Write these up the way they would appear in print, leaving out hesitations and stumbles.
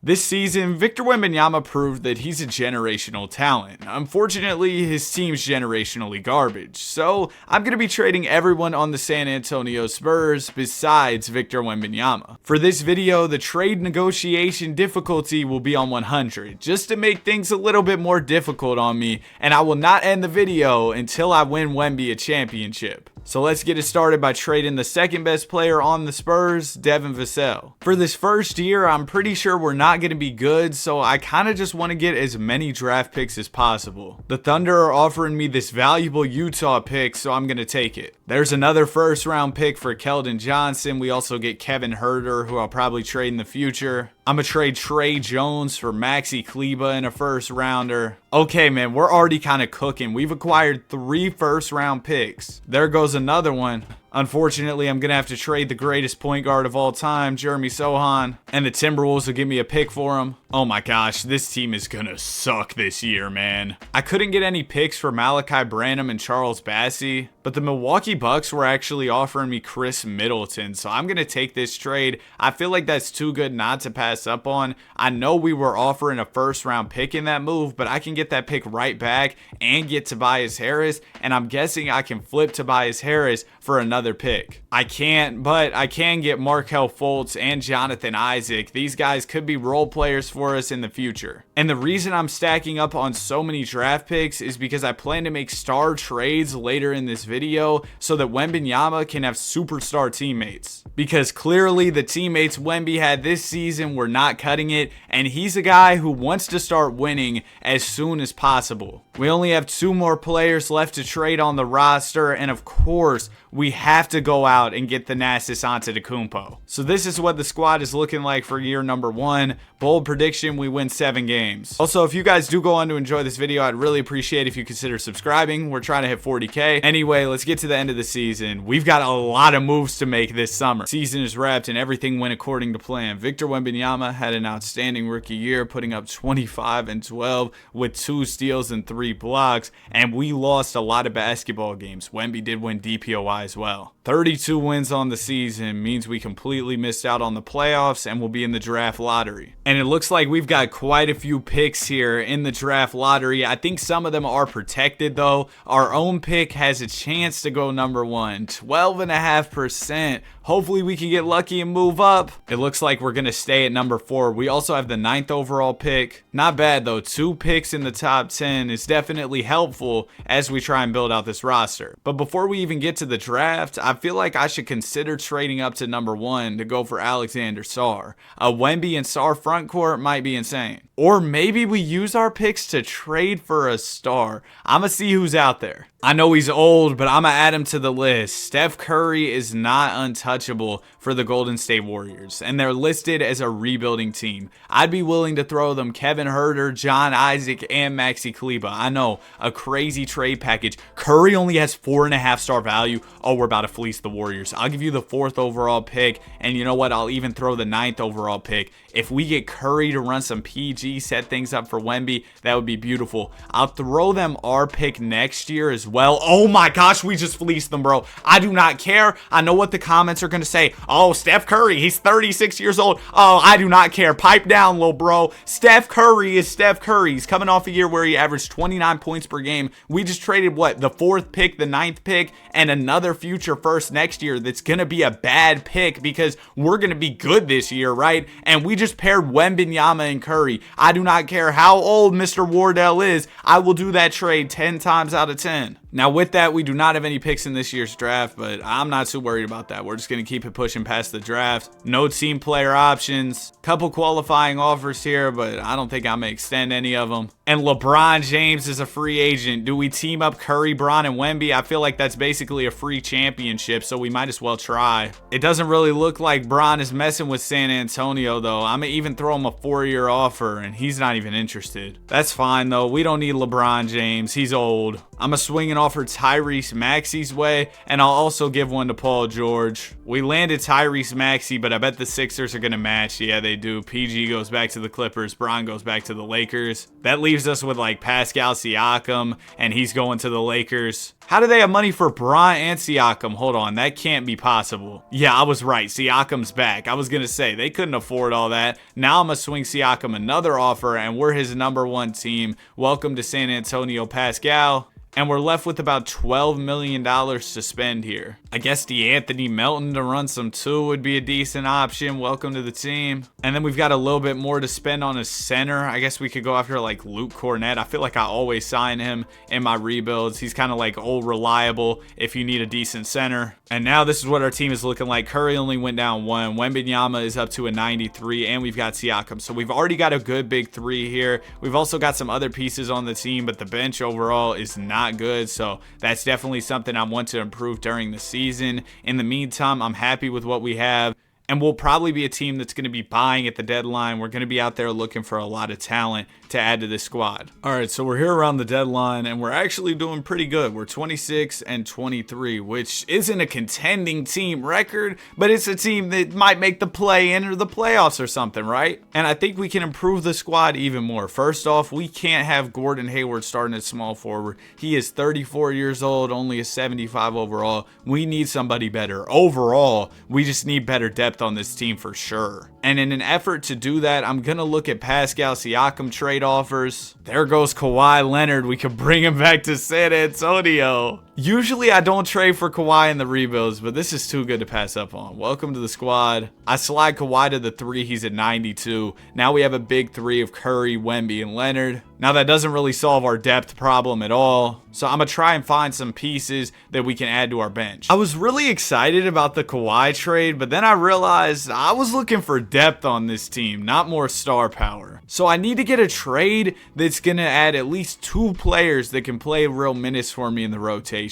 This season, Victor Wembanyama proved that he's a generational talent. Unfortunately, his team's generationally garbage, so I'm going to be trading everyone on the San Antonio Spurs besides Victor Wembanyama. For this video, the trade negotiation difficulty will be on 100, just to make things a little bit more difficult on me, and I will not end the video until I win Wemby a championship. So let's get it started by trading the second best player on the Spurs, Devin Vassell. For this first year, I'm pretty sure we're not going to be good, so I kind of just want to get as many draft picks as possible. The Thunder are offering me this valuable Utah pick, so I'm going to take it. There's another first round pick for Keldon Johnson. We also get Kevin Huerter, who I'll probably trade in the future. I'm going to trade Trey Jones for Maxi Kleber in a first rounder. Okay, man, we're already kind of cooking. We've acquired 3 first round picks. There goes another one. Unfortunately, I'm going to have to trade the greatest point guard of all time, Jeremy Sohan, and the Timberwolves will give me a pick for him. Oh my gosh, this team is going to suck this year, man. I couldn't get any picks for Malachi Branham and Charles Bassey, but the Milwaukee Bucks were actually offering me Chris Middleton, so I'm going to take this trade. I feel like that's too good not to pass up on. I know we were offering a first round pick in that move, but I can get that pick right back and get Tobias Harris, and I'm guessing I can flip Tobias Harris for another pick. I can't, but I can get Markelle Fultz and Jonathan Isaac. These guys could be role players for us in the future. And the reason I'm stacking up on so many draft picks is because I plan to make star trades later in this video so that Wembanyama can have superstar teammates. Because clearly the teammates Wemby had this season were not cutting it, and he's a guy who wants to start winning as soon as possible. We only have 2 more players left to trade on the roster, and of course, we have to go out and get Thanasis Antetokounmpo. So this is what the squad is looking like for year number 1. Bold prediction, we win 7 games. Also, if you guys do go on to enjoy this video, I'd really appreciate if you consider subscribing. We're trying to hit 40K. Anyway, let's get to the end of the season. We've got a lot of moves to make this summer. Season is wrapped and everything went according to plan. Victor Wembanyama had an outstanding rookie year, putting up 25 and 12 with 2 steals and 3 blocks, and we lost a lot of basketball games. Wemby did win DPOY as well. 32 wins on the season means we completely missed out on the playoffs and will be in the draft lottery. And it looks like we've got quite a few picks here in the draft lottery. I think some of them are protected though. Our own pick has a chance to go number 1, 12.5%. Hopefully we can get lucky and move up. It looks like we're going to stay at number 4. We also have the 9th overall pick. Not bad though. 2 picks in the top 10 is definitely helpful as we try and build out this roster. But before we even get to the draft, I feel like I should consider trading up to number 1 to go for Alexander Sarr. A Wemby and Sarr frontcourt might be insane. Or maybe we use our picks to trade for a star. I'm going to see who's out there. I know he's old, but I'm going to add him to the list. Steph Curry is not untouchable for the Golden State Warriors, and they're listed as a rebuilding team. I'd be willing to throw them Kevin Huerter, John Isaac, and Maxi Kleber. I know, a crazy trade package. Curry only has 4.5 star value. Oh, we're about to fleece the Warriors. I'll give you the 4th overall pick, and you know what? I'll even throw the 9th overall pick. If we get Curry to run some PG, set things up for Wemby, that would be beautiful. I'll throw them our pick next year as well. Oh my gosh, we just fleeced them, bro. I do not care. I know what the comments are going to say. Oh, Steph Curry, he's 36 years old. Oh, I do not care. Pipe down, little bro. Steph Curry is Steph Curry. He's coming off a year where he averaged 29 points per game. We just traded, what, the 4th pick, the 9th pick, and another future first next year that's going to be a bad pick because we're going to be good this year, right? And we just paired Wembanyama and Curry. I do not care how old Mr. Wardell is. I will do that trade 10 times out of 10. Now with that, we do not have any picks in this year's draft, but I'm not too worried about that. We're just going to keep it pushing past the draft. No team player options. Couple qualifying offers here, but I don't think I'm going to extend any of them. And LeBron James is a free agent. Do we team up Curry, Bron, and Wemby? I feel like that's basically a free championship, so we might as well try. It doesn't really look like Bron is messing with San Antonio, though. I'm going to even throw him a 4-year offer, and he's not even interested. That's fine, though. We don't need LeBron James. He's old. I'm going to swing an offer Tyrese Maxey's way, and I'll also give one to Paul George. We landed Tyrese Maxey, but I bet the Sixers are going to match. Yeah, they do. PG goes back to the Clippers. Bron goes back to the Lakers. That leaves us with like Pascal Siakam, and he's going to the Lakers. How do they have money for Bron and Siakam? Hold on, that can't be possible. Yeah, I was right. Siakam's back. I was going to say, they couldn't afford all that. Now I'm going to swing Siakam another offer, and we're his #1 team. Welcome to San Antonio, Pascal. And we're left with about $12 million to spend here. I guess DeAnthony Melton to run some 2 would be a decent option. Welcome to the team. And then we've got a little bit more to spend on a center. I guess we could go after like Luke Cornett. I feel like I always sign him in my rebuilds. He's kind of like old reliable if you need a decent center. And now this is what our team is looking like. Curry only went down 1. Wemby is up to a 93, and we've got Siakam. So we've already got a good big 3 here. We've also got some other pieces on the team, but the bench overall is not good, so that's definitely something I want to improve during the season. In the meantime, I'm happy with what we have, and we'll probably be a team that's going to be buying at the deadline. We're going to be out there looking for a lot of talent to add to this squad. All right, so we're here around the deadline, and we're actually doing pretty good. We're 26-23, which isn't a contending team record, but it's a team that might make the play-in or the playoffs or something, right? And I think we can improve the squad even more. First off, we can't have Gordon Hayward starting at small forward. He is 34 years old, only a 75 overall. We need somebody better. Overall, we just need better depth on this team for sure. And in an effort to do that, I'm going to look at Pascal Siakam trade offers. There goes Kawhi Leonard. We could bring him back to San Antonio. Usually I don't trade for Kawhi in the rebuilds, but this is too good to pass up on. Welcome to the squad. I slide Kawhi to the 3. He's at 92. Now we have a big 3 of Curry, Wemby, and Leonard. Now that doesn't really solve our depth problem at all. So I'm going to try and find some pieces that we can add to our bench. I was really excited about the Kawhi trade, but then I realized I was looking for depth on this team, not more star power. So I need to get a trade that's going to add at least 2 players that can play real minutes for me in the rotation.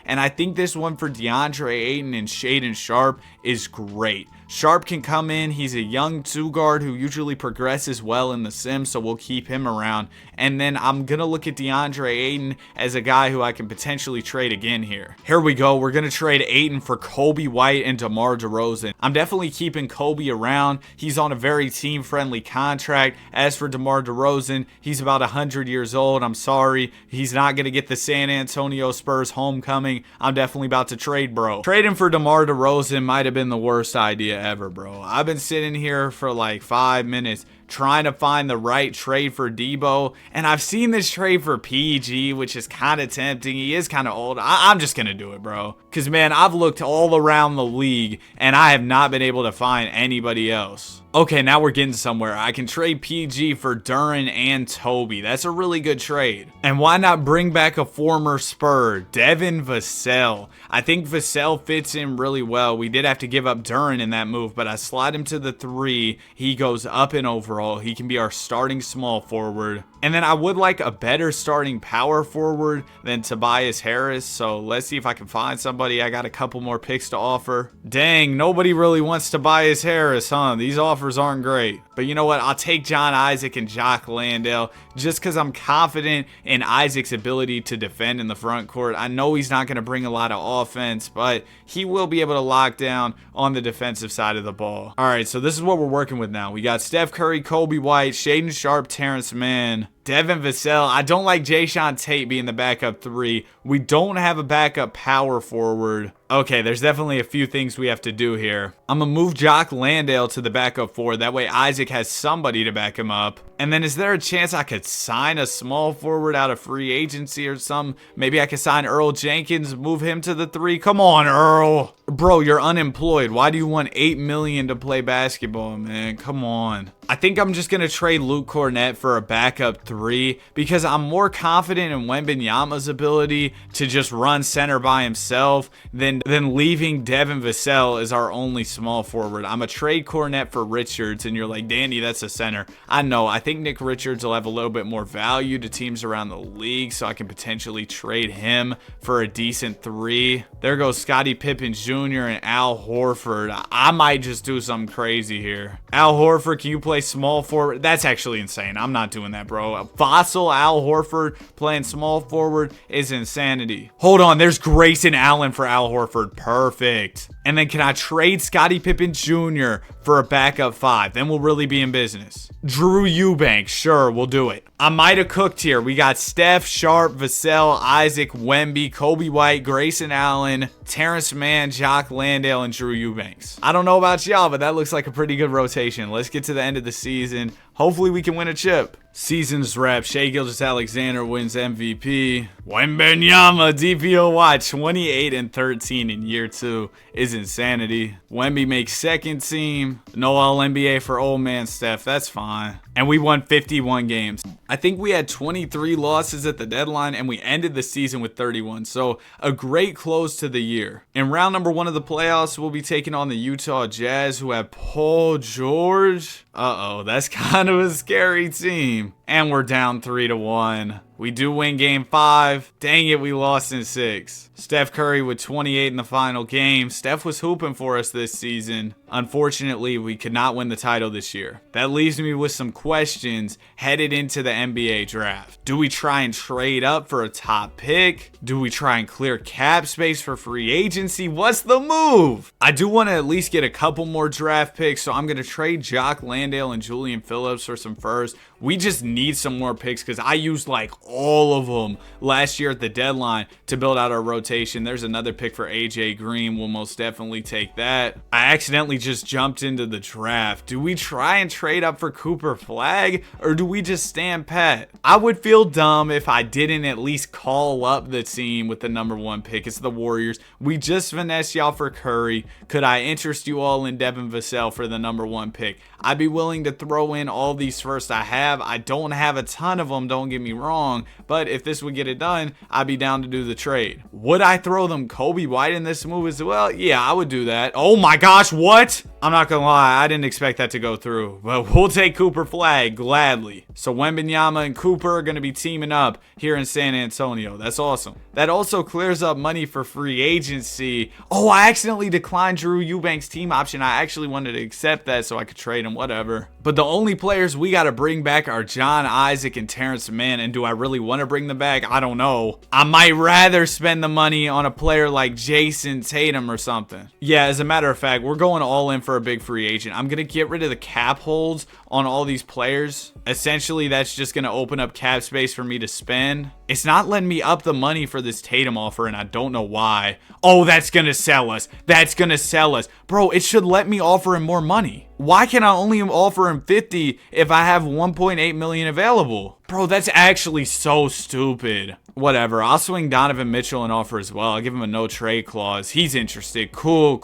And I think this one for DeAndre Ayton and Shaedon Sharpe is great. Sharpe can come in. He's a young 2 guard who usually progresses well in the sim, so we'll keep him around. And then I'm going to look at DeAndre Ayton as a guy who I can potentially trade again here. Here we go. We're going to trade Ayton for Kobe White and DeMar DeRozan. I'm definitely keeping Kobe around. He's on a very team-friendly contract. As for DeMar DeRozan, he's about 100 years old. I'm sorry. He's not going to get the San Antonio Spurs homecoming. I'm definitely about to trade, bro. Trading for DeMar DeRozan might have been the worst idea ever, bro. I've been sitting here for like 5 minutes trying to find the right trade for Debo, and I've seen this trade for PG, which is kind of tempting. He is kind of old. I'm just gonna do it, bro, because man, I've looked all around the league and I have not been able to find anybody else. Okay, now we're getting somewhere. I can trade PG for Duren and Toby. That's a really good trade. And why not bring back a former Spur, Devin Vassell? I think Vassell fits in really well. We did have to give up Duren in that move, but I slide him to the 3. He goes up in overall. He can be our starting small forward. And then I would like a better starting power forward than Tobias Harris. So let's see if I can find somebody. I got a couple more picks to offer. Dang, nobody really wants Tobias Harris, huh? These offers aren't great. But you know what? I'll take John Isaac and Jock Landale just because I'm confident in Isaac's ability to defend in the front court. I know he's not going to bring a lot of offense, but he will be able to lock down on the defensive side of the ball. All right, so this is what we're working with now. We got Steph Curry, Kobe White, Shaedon Sharpe, Terrence Mann, Devin Vassell. I don't like Jayshawn Tate being the backup 3. We don't have a backup power forward. Okay, there's definitely a few things we have to do here. I'm going to move Jock Landale to the backup 4. That way Isaac has somebody to back him up. And then is there a chance I could sign a small forward out of free agency or something? Maybe I could sign Earl Jenkins, move him to the 3. Come on, Earl. Bro, you're unemployed. Why do you want $8 million to play basketball, man? Come on. I think I'm just going to trade Luke Cornett for a backup 3 because I'm more confident in Wembanyama's ability to just run center by himself than leaving Devin Vassell as our only small forward. I'm going to trade Cornett for Richards, and you're like, Danny, that's a center. I know. I think Nick Richards will have a little bit more value to teams around the league, so I can potentially trade him for a decent 3. There goes Scottie Pippen Jr. and Al Horford. I might just do something crazy here. Al Horford, can you play small forward? That's actually insane. I'm not doing that, bro. Fossil Al Horford playing small forward is insanity. Hold on, there's Grayson Allen for Al Horford. Perfect. And then can I trade Scottie Pippen Jr. for a backup 5? Then we'll really be in business. Drew Eubanks, sure, we'll do it. I might have cooked here. We got Steph, Sharp, Vassell, Isaac, Wemby, Kobe White, Grayson Allen, Terrence Mann, Jock Landale, and Drew Eubanks. I don't know about y'all, but that looks like a pretty good rotation. Let's get to the end of the season. Hopefully we can win a chip. Seasons wrap. Shai Gilgeous-Alexander wins MVP. Wembanyama DPOY 28 and 13 in year 2 is insanity. Wemby makes second team. No All-NBA for old man Steph. That's fine. And we won 51 games. I think we had 23 losses at the deadline and we ended the season with 31. So a great close to the year. In round number 1 of the playoffs, we'll be taking on the Utah Jazz, who have Paul George. That's kind of a scary team. And we're down 3-1. We do win game 5. Dang it, we lost in 6. Steph Curry with 28 in the final game. Steph was hooping for us this season. Unfortunately, we could not win the title this year. That leaves me with some questions headed into the NBA draft. Do we try and trade up for a top pick? Do we try and clear cap space for free agency? What's the move? I do want to at least get a couple more draft picks, so I'm going to trade Jock Landale and Julian Phillips for some first. We just need some more picks because I used like all of them last year at the deadline to build out our rotation. There's another pick for AJ Green. We'll most definitely take that. I accidentally just jumped into the draft. Do we try and trade up for Cooper Flag or do we just stand pat? I would feel dumb if I didn't at least call up the team with the number 1 pick. It's the Warriors. We just finessed y'all for Curry. Could I interest you all in Devin Vassell for the number 1 pick? I'd be willing to throw in all these first I have. I don't have a ton of them, don't get me wrong, but if this would get it done, I'd be down to do the trade. Would I throw them Kobe White in this move as well? Yeah, I would do that. Oh my gosh, what? I'm not gonna lie, I didn't expect that to go through, but we'll take Cooper Flag gladly. So Wembanyama and Cooper are gonna be teaming up here in San Antonio. That's awesome. That also clears up money for free agency. Oh, I accidentally declined Drew Eubanks' team option. I actually wanted to accept that so I could trade him, whatever. But the only players we gotta bring back are John Isaac and Terrence Mann, and do I really want to bring them back? I don't know. I might rather spend the money on a player like Jason Tatum or something. Yeah, as a matter of fact, we're going all in for a big free agent. I'm gonna get rid of the cap holds on all these players. Essentially, that's just gonna open up cap space for me to spend. It's not letting me up the money for this Tatum offer, and I don't know why. Oh, that's gonna sell us. That's gonna sell us. Bro, it should let me offer him more money. Why can I only offer him 50 if I have 1.8 million available? Bro, that's actually so stupid. Whatever, I'll swing Donovan Mitchell and offer as well. I'll give him a no trade clause. He's interested. Cool.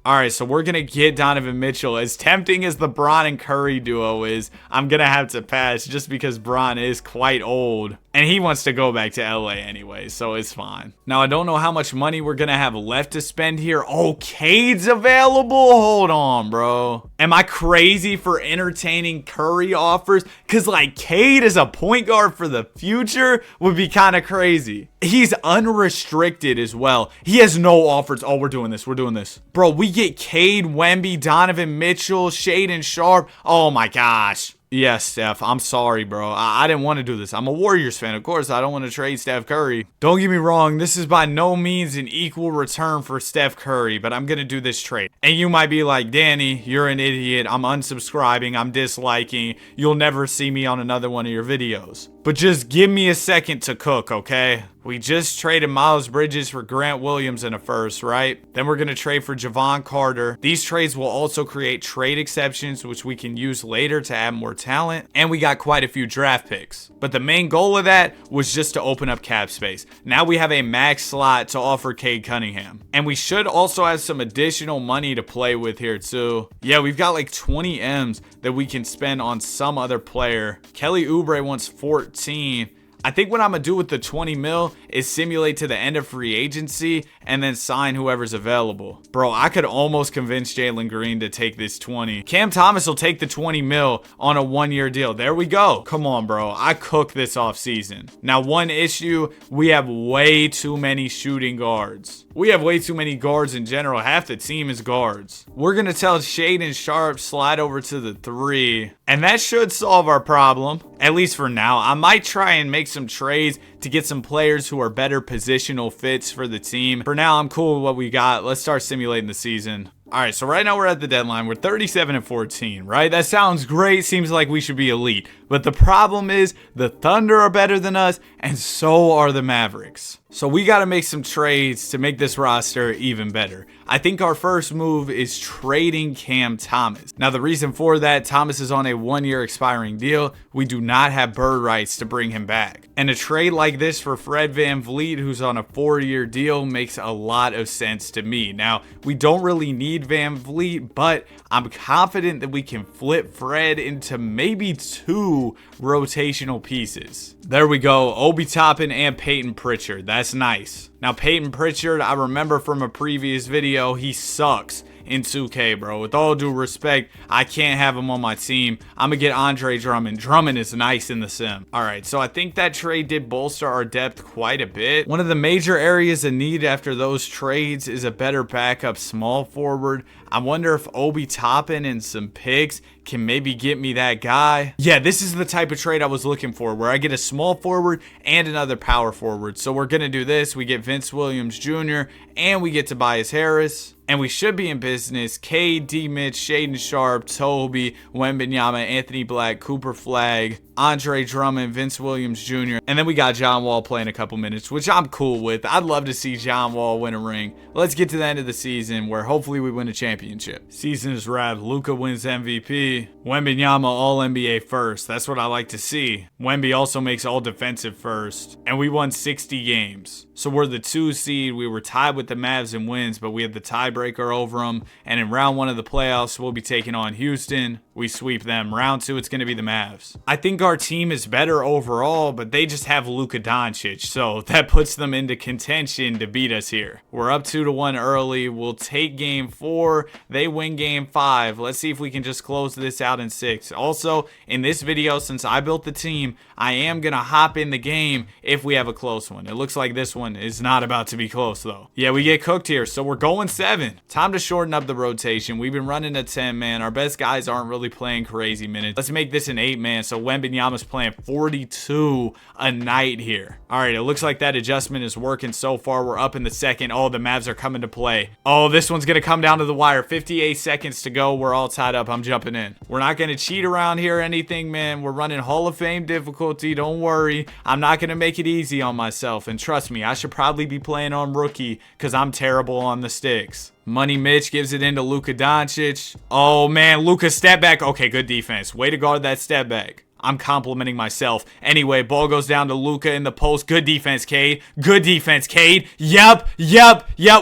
All right, so we're going to get Donovan Mitchell. As tempting as the Bron and Curry duo is, I'm going to have to pass just because Bron is quite old. And he wants to go back to LA anyway, so it's fine. Now, I don't know how much money we're going to have left to spend here. Oh, Cade's available? Hold on, bro. Am I crazy for entertaining Curry offers? Because, like, Cade as a point guard for the future would be kind of crazy. He's unrestricted as well. He has no offers. Oh, we're doing this. Bro, we get Cade, Wemby, Donovan Mitchell, Shaedon Sharpe. Oh, my gosh. Yes, Steph, I'm sorry, bro. I didn't want to do this. I'm a Warriors fan. Of course, I don't want to trade Steph Curry. Don't get me wrong. This is by no means an equal return for Steph Curry, but I'm going to do this trade. And you might be like, Danny, you're an idiot. I'm unsubscribing. I'm disliking. You'll never see me on another one of your videos. But just give me a second to cook, okay? We just traded Miles Bridges for Grant Williams in a first, right? Then we're going to trade for Javon Carter. These trades will also create trade exceptions, which we can use later to add more talent. And we got quite a few draft picks. But the main goal of that was just to open up cap space. Now we have a max slot to offer Cade Cunningham. And we should also have some additional money to play with here too. Yeah, we've got like 20 M's that we can spend on some other player. Kelly Oubre wants 14. I think what I'm going to do with the 20 mil is simulate to the end of free agency and then sign whoever's available. Bro, I could almost convince Jalen Green to take this 20. Cam Thomas will take the 20 mil on a 1-year deal. There we go. Come on, bro. I cook this offseason. Now, one issue, we have way too many shooting guards. We have way too many guards in general. Half the team is guards. We're going to tell Shaedon Sharpe slide over to the 3. And that should solve our problem, at least for now. I might try and make some trades to get some players who are better positional fits for the team. For now, I'm cool with what we got. Let's start simulating the season. All right, so right now we're at the deadline. We're 37-14, right? That sounds great. Seems like we should be elite. But the problem is the Thunder are better than us, and so are the Mavericks. So we got to make some trades to make this roster even better. I think our first move is trading Cam Thomas. Now, the reason for that, Thomas is on a 1-year expiring deal. We do not have bird rights to bring him back. And a trade like this for Fred VanVleet, who's on a 4-year deal, makes a lot of sense to me. Now, we don't really need VanVleet, but I'm confident that we can flip Fred into maybe 2 rotational pieces. There we go. Obi Toppin and Peyton Pritchard. That's nice. Now, Peyton Pritchard, I remember from a previous video, he sucks in 2K, bro. With all due respect, I can't have him on my team. I'm gonna get Andre Drummond. Drummond is nice in the sim. All right, so I think that trade did bolster our depth quite a bit. One of the major areas of need after those trades is a better backup small forward. I wonder if Obi Toppin and some picks can maybe get me that guy. Yeah, this is the type of trade I was looking for, where I get a small forward and another power forward. So we're gonna do this. We get Vince Williams Jr. and we get Tobias Harris. And we should be in business. KD Mitch, Shaedon Sharpe, Toby, Wembanyama, Anthony Black, Cooper Flagg, Andre Drummond, Vince Williams Jr. And then we got John Wall playing a couple minutes, which I'm cool with. I'd love to see John Wall win a ring. Let's get to the end of the season where hopefully we win a championship. Season is wrapped. Luka wins MVP. Wembanyama All-NBA first. That's what I like to see. Wemby also makes All Defensive first. And we won 60 games. So we're the 2 seed. We were tied with the Mavs in wins, but we have the tiebreaker over them. And in round 1 of the playoffs, we'll be taking on Houston. We sweep them. Round 2, it's going to be the Mavs. I think our team is better overall, but they just have Luka Doncic, so that puts them into contention to beat us here. We're up 2-1 early. We'll take game 4. They win game 5. Let's see if we can just close this out in 6. Also, in this video, since I built the team, I am going to hop in the game if we have a close one. It looks like this one is not about to be close, though. Yeah, we get cooked here, so we're going 7. Time to shorten up the rotation. We've been running a 10-man. Our best guys aren't really playing crazy minutes. Let's make this an 8-man, so Wembanyama's playing 42 a night here. All right, it looks like that adjustment is working so far. We're up in the second. Oh, the Mavs are coming to play. Oh, this one's going to come down to the wire. 58 seconds to go. We're all tied up. I'm jumping in. We're not going to cheat around here or anything, man. We're running Hall of Fame difficulty. Don't worry. I'm not going to make it easy on myself. And trust me, I should probably be playing on rookie because I'm terrible on the sticks. Money Mitch gives it into Luka Doncic. Oh, man, Luka step back. Okay, good defense. Way to guard that step back. I'm complimenting myself. Anyway, ball goes down to Luka in the post. Good defense, Cade. Good defense, Cade. Yep.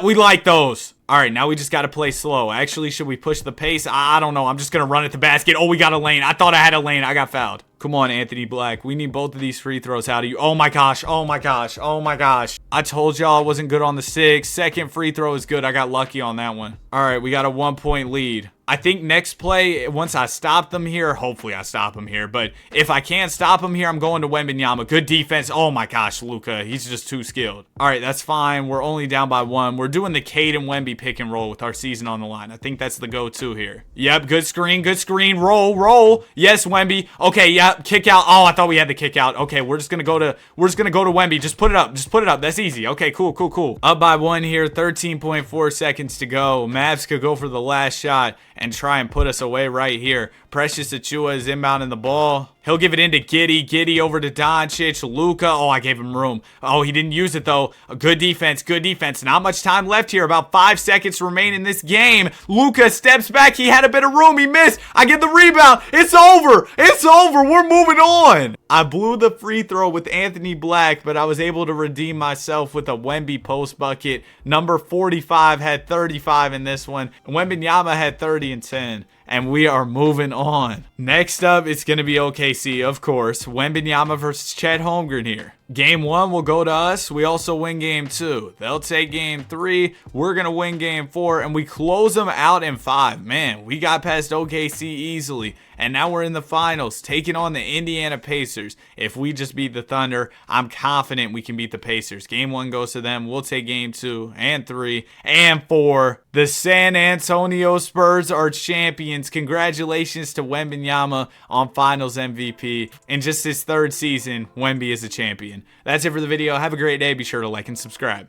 We like those. All right, now we just got to play slow. Actually, should we push the pace? I don't know. I'm just going to run at the basket. Oh, we got a lane. I thought I had a lane. I got fouled. Come on, Anthony Black. We need both of these free throws out of you. Oh, my gosh. I told y'all I wasn't good on the 6. Second free throw is good. I got lucky on that one. All right, we got a 1-point lead. I think next play, once I stop them here, hopefully I stop them here, but if I can't stop them here, I'm going to Wembanyama. Good defense. Oh my gosh, Luka. He's just too skilled. All right, that's fine. We're only down by 1. We're doing the Cade and Wemby pick and roll with our season on the line. I think that's the go-to here. Yep, good screen. Roll. Yes, Wemby. Okay, yep, kick out. Oh, I thought we had the kick out. Okay, we're just gonna go to Wemby. Just put it up. That's easy. Okay, cool. Up by 1 here. 13.4 seconds to go. Mavs could go for the last shot and try and put us away right here. Precious Achiuwa is inbounding the ball. He'll give it into Giddey. Giddey over to Doncic. Luka. Oh, I gave him room. Oh, he didn't use it, though. Good defense. Not much time left here. About 5 seconds remain in this game. Luka steps back. He had a bit of room. He missed. I get the rebound. It's over. We're moving on. I blew the free throw with Anthony Black, but I was able to redeem myself with a Wemby post bucket. Number 45 had 35 in this one. Wembanyama had 30 and 10. And we are moving on. Next up, it's going to be OKC, of course. Wembanyama versus Chet Holmgren here. Game 1 will go to us. We also win Game 2. They'll take Game 3. We're going to win Game 4. And we close them out in 5. Man, we got past OKC easily. And now we're in the finals, taking on the Indiana Pacers. If we just beat the Thunder, I'm confident we can beat the Pacers. Game 1 goes to them. We'll take Game 2 and 3 and 4. The San Antonio Spurs are champions. Congratulations to Wembanyama on Finals MVP. In just his 3rd season, Wemby is a champion. That's it for the video. Have a great day. Be sure to like and subscribe.